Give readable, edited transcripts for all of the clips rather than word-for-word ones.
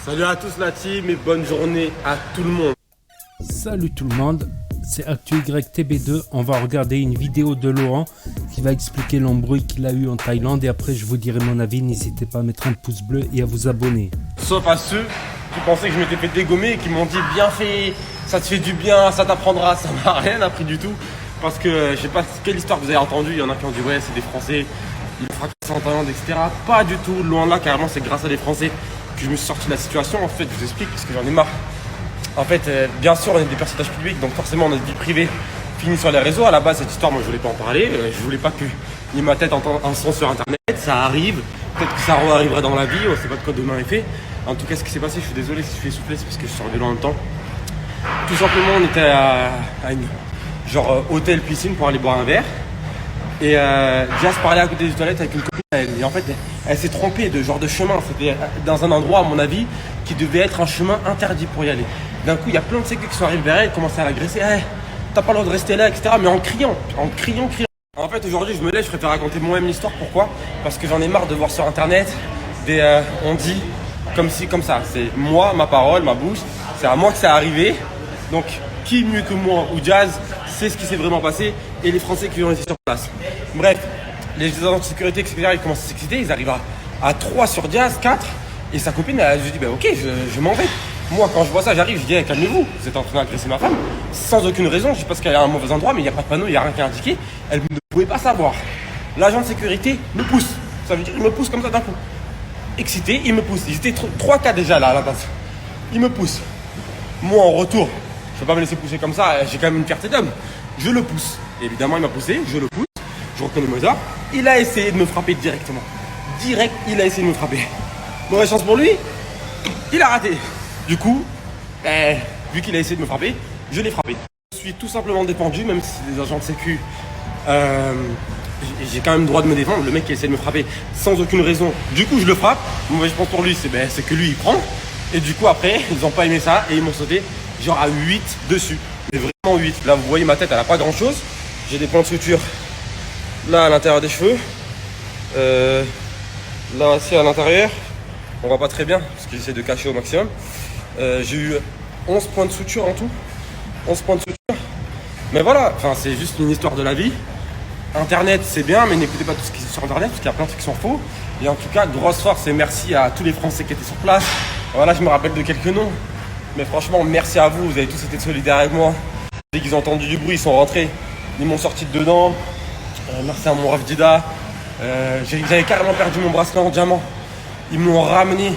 Salut à tous la team et bonne journée à tout le monde. Salut tout le monde, c'est ActuYTB2. On va regarder une vidéo de Laurent qui va expliquer l'embrouille qu'il a eu en Thaïlande et après je vous dirai mon avis. N'hésitez pas à mettre un pouce bleu et à vous abonner. Sauf à ceux qui pensaient que je m'étais fait dégommer et qui m'ont dit bien fait, ça te fait du bien, ça t'apprendra. Ça m'a rien appris du tout parce que je sais pas quelle histoire vous avez entendu. Il y en a qui ont dit ouais c'est des Français, ils fracassent en Thaïlande etc. Pas du tout, loin de là, carrément c'est grâce à des Français que je me suis sorti de la situation. En fait je vous explique parce que j'en ai marre. En fait, bien sûr, on est des personnages publics, donc forcément, notre vie privée finit sur les réseaux. À la base, cette histoire, moi, je voulais pas en parler. Je voulais pas que ni ma tête en son sur Internet. Ça arrive. Peut-être que ça arrivera dans la vie. On sait pas de quoi demain est fait. En tout cas, ce qui s'est passé, je suis désolé si je suis essoufflé, c'est parce que je suis sur le vélo en même temps. Tout simplement, on était à une genre hôtel piscine pour aller boire un verre. Et Jazz parlait à côté des toilettes avec une copine à elle. Et en fait, elle s'est trompée de genre de chemin. C'était dans un endroit, à mon avis, qui devait être un chemin interdit pour y aller. D'un coup, il y a plein de sécu qui sont arrivés vers elle, commençaient à l'agresser. Hey, t'as pas le droit de rester là, etc. Mais en criant. En fait, aujourd'hui, je me lève, je préfère raconter moi-même l'histoire. Pourquoi ? Parce que j'en ai marre de voir sur Internet on dit comme ci, comme ça. C'est moi, ma parole, ma bouche. C'est à moi que c'est arrivé. Donc, qui mieux que moi ou Jazz sait ce qui s'est vraiment passé et les Français qui ont été sur place. Bref, les agents de sécurité, etc., ils commencent à s'exciter. Ils arrivent à 3 sur Jazz, 4. Et sa copine, elle se dit, bah ok, je m'en vais. Moi, quand je vois ça, j'arrive, je dis, hey, calmez-vous, vous êtes en train d'agresser ma femme. Sans aucune raison, je sais pas parce qu'elle est à un mauvais endroit, mais il n'y a pas de panneau, il n'y a rien qui est indiqué. Elle ne pouvait pas savoir. L'agent de sécurité me pousse. Ça veut dire, il me pousse comme ça d'un coup. Excité, il me pousse. Ils étaient 3-4 déjà là à la base. Il me pousse. Moi, en retour, je ne peux pas me laisser pousser comme ça, j'ai quand même une fierté d'homme. Je le pousse. Et évidemment, il m'a poussé, je le pousse. Je reconnais mes heures. Il a essayé de me frapper directement. Direct, il a essayé de me frapper. Mauvaise chance pour lui, il a raté. Du coup, vu qu'il a essayé de me frapper, je l'ai frappé. Je suis tout simplement défendu, même si c'est des agents de sécu. J'ai quand même le droit de me défendre. Le mec qui essaie de me frapper sans aucune raison. Du coup, je le frappe. Mauvaise chance pour lui, c'est que lui, il prend. Et du coup, après, ils n'ont pas aimé ça et ils m'ont sauté genre à 8 dessus. Mais vraiment 8. Là, vous voyez, ma tête, elle n'a pas grand-chose. J'ai des points de suture là à l'intérieur des cheveux. Là aussi à l'intérieur. On voit pas très bien parce qu'ils essaient de cacher au maximum. J'ai eu 11 points de suture en tout. 11 points de suture. Mais voilà, enfin, c'est juste une histoire de la vie. Internet c'est bien, mais n'écoutez pas tout ce qui est sur Internet parce qu'il y a plein de trucs qui sont faux. Et en tout cas, grosse force et merci à tous les Français qui étaient sur place. Voilà, je me rappelle de quelques noms. Mais franchement, merci à vous, vous avez tous été solidaires avec moi. Dès qu'ils ont entendu du bruit, ils sont rentrés. Ils m'ont sorti de dedans. Merci à mon ref Dida. J'avais carrément perdu mon bracelet en diamant. Ils me l'ont ramené,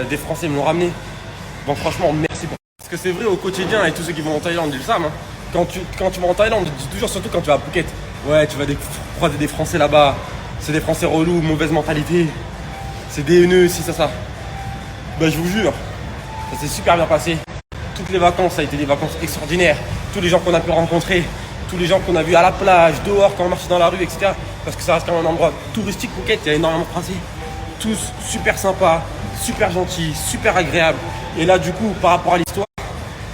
des Français me l'ont ramené. Bon franchement merci beaucoup. Parce que c'est vrai au quotidien et tous ceux qui vont en Thaïlande ils le savent. Hein. Quand tu vas en Thaïlande, on te dit toujours surtout quand tu vas à Phuket. Ouais tu vas croiser des Français là-bas. C'est des Français relous, mauvaise mentalité. C'est des haineux, si ça. Bah je vous jure, ça s'est super bien passé. Toutes les vacances, ça a été des vacances extraordinaires. Tous les gens qu'on a pu rencontrer, tous les gens qu'on a vus à la plage, dehors, quand on marchait dans la rue, etc. Parce que ça reste quand même un endroit touristique Phuket, il y a énormément de Français. Tous super sympas, super gentils, super agréables. Et là du coup par rapport à l'histoire,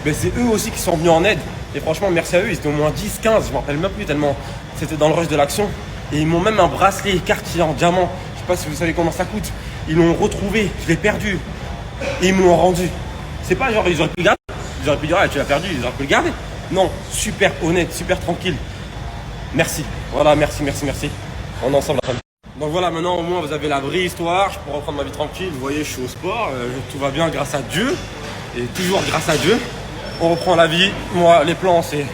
ben, c'est eux aussi qui sont venus en aide. Et franchement merci à eux, ils étaient au moins 10, 15, je me rappelle même plus tellement c'était dans le rush de l'action. Et ils m'ont même un bracelet Cartier en diamant, je sais pas si vous savez comment ça coûte. Ils l'ont retrouvé, je l'ai perdu. Et ils me l'ont rendu. C'est pas genre ils auraient pu le garder, ils auraient pu dire ah, tu l'as perdu, ils auraient pu le garder. Non, super honnête, super tranquille. Merci, voilà merci. On est ensemble la famille. Donc voilà, maintenant au moins vous avez la vraie histoire, je peux reprendre ma vie tranquille, vous voyez je suis au sport, tout va bien grâce à Dieu, et toujours grâce à Dieu. On reprend la vie, moi les plans c'est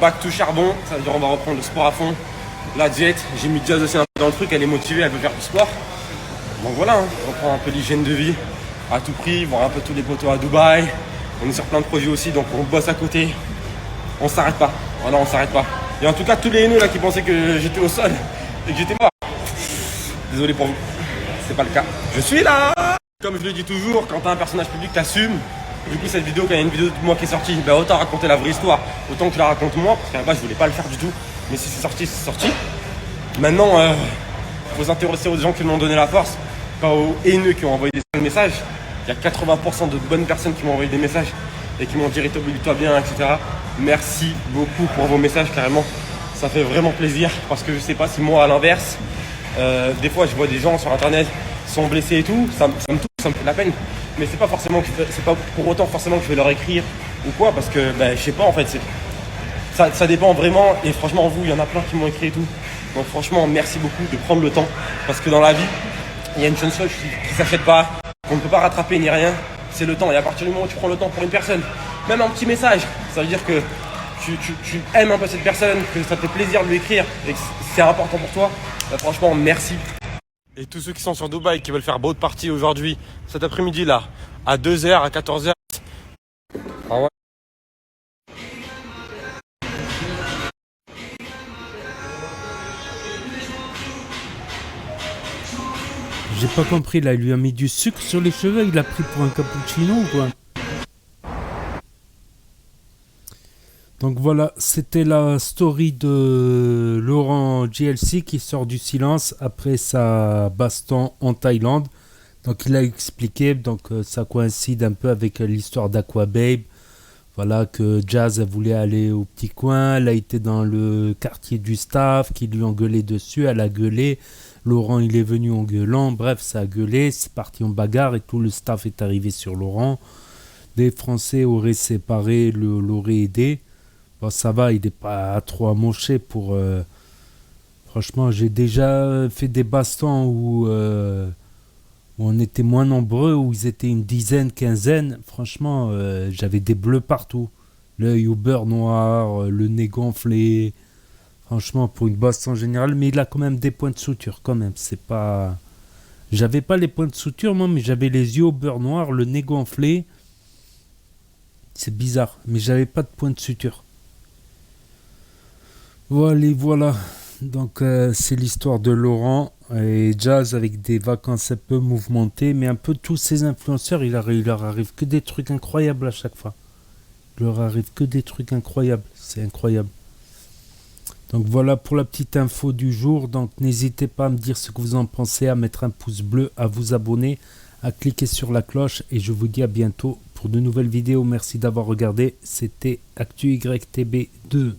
back to charbon, ça veut dire on va reprendre le sport à fond, la diète, j'ai mis Jazz aussi un peu dans le truc, elle est motivée, elle veut faire du sport. Donc voilà, hein, on reprend un peu l'hygiène de vie à tout prix, voir un peu tous les poteaux à Dubaï, on est sur plein de projets aussi, donc on bosse à côté, on s'arrête pas, voilà on s'arrête pas. Et en tout cas tous les haineux là qui pensaient que j'étais au sol et que j'étais mort. Désolé pour vous, c'est pas le cas. Je suis là. Comme je le dis toujours, quand t'as un personnage public, t'assumes. Du coup cette vidéo, quand il y a une vidéo de moi qui est sortie, ben autant raconter la vraie histoire, autant que tu la racontes moi, parce qu'à la base je voulais pas le faire du tout. Mais si c'est sorti, c'est sorti. Maintenant, faut s'intéresser aux gens qui m'ont donné la force, pas aux haineux qui ont envoyé des sales messages. Il y a 80% de bonnes personnes qui m'ont envoyé des messages et qui m'ont dit rétablis-toi bien, etc. Merci beaucoup pour vos messages, carrément. Ça fait vraiment plaisir, parce que je sais pas si moi à l'inverse, des fois je vois des gens sur internet sont blessés et tout, ça me touche, ça me fait de la peine. Mais c'est pas forcément c'est pas pour autant forcément que je vais leur écrire ou quoi, parce que je sais pas en fait, ça dépend vraiment. Et franchement, vous, il y en a plein qui m'ont écrit et tout. Donc franchement, merci beaucoup de prendre le temps, parce que dans la vie, il y a une chose qui s'achète pas, qu'on ne peut pas rattraper ni rien, c'est le temps. Et à partir du moment où tu prends le temps pour une personne, même un petit message, ça veut dire que tu aimes un peu cette personne, que ça te fait plaisir de lui écrire et que c'est important pour toi. Franchement, merci. Et tous ceux qui sont sur Dubaï, qui veulent faire boat party aujourd'hui, cet après-midi là, à 2h, à 14h. Ah ouais. J'ai pas compris là, il lui a mis du sucre sur les cheveux, il l'a pris pour un cappuccino ou quoi? Donc voilà, c'était la story de Laurent GLC qui sort du silence après sa baston en Thaïlande. Donc il a expliqué, donc ça coïncide un peu avec l'histoire d'Aquababe. Voilà, que Jazz elle voulait aller au petit coin, elle a été dans le quartier du staff qui lui ont gueulé dessus, elle a gueulé. Laurent il est venu en gueulant, bref ça a gueulé, c'est parti en bagarre et tout le staff est arrivé sur Laurent. Des Français auraient séparé, l'auraient aidé. Bon, ça va, il n'est pas trop amoché pour... Franchement, j'ai déjà fait des bastons où on était moins nombreux, où ils étaient une dizaine, quinzaine. Franchement, j'avais des bleus partout. L'œil au beurre noir, le nez gonflé. Franchement, pour une baston générale, mais il a quand même des points de suture, quand même. C'est pas... J'avais pas les points de suture, moi, mais j'avais les yeux au beurre noir, le nez gonflé. C'est bizarre, mais j'avais pas de points de suture. Voilà. Donc c'est l'histoire de Laurent et Jazz avec des vacances un peu mouvementées, mais un peu tous ces influenceurs, il leur arrive que des trucs incroyables à chaque fois. Il leur arrive que des trucs incroyables, c'est incroyable. Donc voilà pour la petite info du jour. Donc n'hésitez pas à me dire ce que vous en pensez, à mettre un pouce bleu, à vous abonner, à cliquer sur la cloche et je vous dis à bientôt pour de nouvelles vidéos. Merci d'avoir regardé, c'était ActuYTB2.